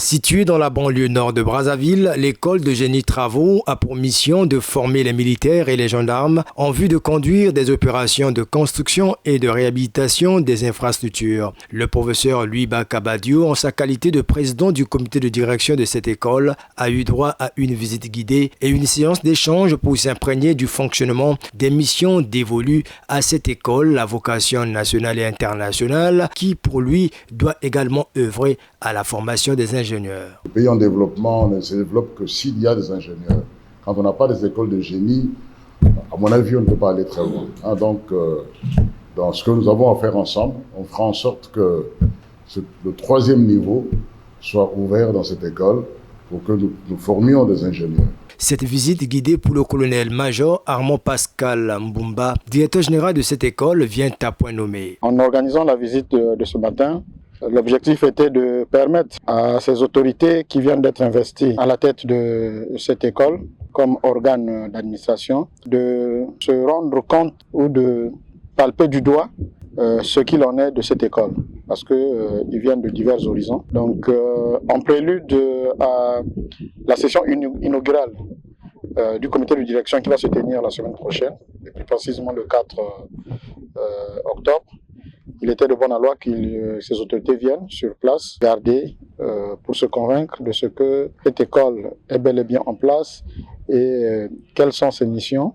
Située dans la banlieue nord de Brazzaville, l'école de génie travaux a pour mission de former les militaires et les gendarmes en vue de conduire des opérations de construction et de réhabilitation des infrastructures. Le professeur Louis Bakabadio, en sa qualité de président du comité de direction de cette école, a eu droit à une visite guidée et une séance d'échange pour s'imprégner du fonctionnement des missions dévolues à cette école, à vocation nationale et internationale, qui pour lui doit également œuvrer à la formation des ingénieurs. Le pays en développement ne se développe que s'il y a des ingénieurs. Quand on n'a pas des écoles de génie, à mon avis, on ne peut pas aller très loin. Donc, dans ce que nous avons à faire ensemble, on fera en sorte que le troisième niveau soit ouvert dans cette école pour que nous formions des ingénieurs. Cette visite guidée pour le colonel-major Armand Pascal Mbumba, directeur général de cette école, vient à point nommé. En organisant la visite de ce matin, l'objectif était de permettre à ces autorités qui viennent d'être investies à la tête de cette école comme organe d'administration de se rendre compte ou de palper du doigt ce qu'il en est de cette école parce qu'ils viennent de divers horizons. Donc en prélude à la session inaugurale du comité de direction qui va se tenir la semaine prochaine, et plus précisément le 4 octobre, il était de bonne loi que ces autorités viennent sur place garder pour se convaincre de ce que cette école est bel et bien en place et quelles sont ses missions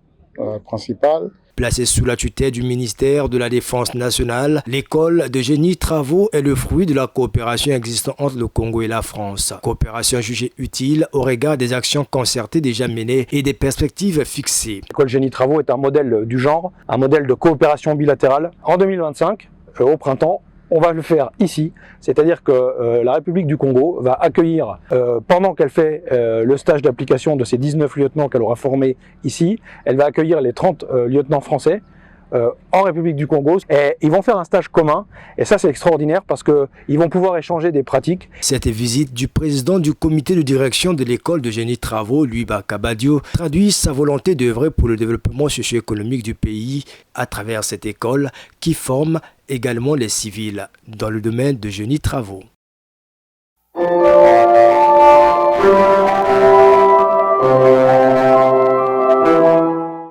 principales. Placée sous la tutelle du ministère de la Défense nationale, l'école de génie travaux est le fruit de la coopération existant entre le Congo et la France. Coopération jugée utile au regard des actions concertées déjà menées et des perspectives fixées. L'école génie travaux est un modèle du genre, un modèle de coopération bilatérale. En 2025, au printemps, on va le faire ici, c'est-à-dire que la République du Congo va accueillir, pendant qu'elle fait le stage d'application de ces 19 lieutenants qu'elle aura formés ici, elle va accueillir les 30 lieutenants français en République du Congo et ils vont faire un stage commun et ça c'est extraordinaire parce qu'ils vont pouvoir échanger des pratiques. Cette visite du président du comité de direction de l'école de génie travaux, Louis Bakabadio, traduit sa volonté d'œuvrer pour le développement socio-économique du pays à travers cette école qui forme également les civils dans le domaine de génie travaux.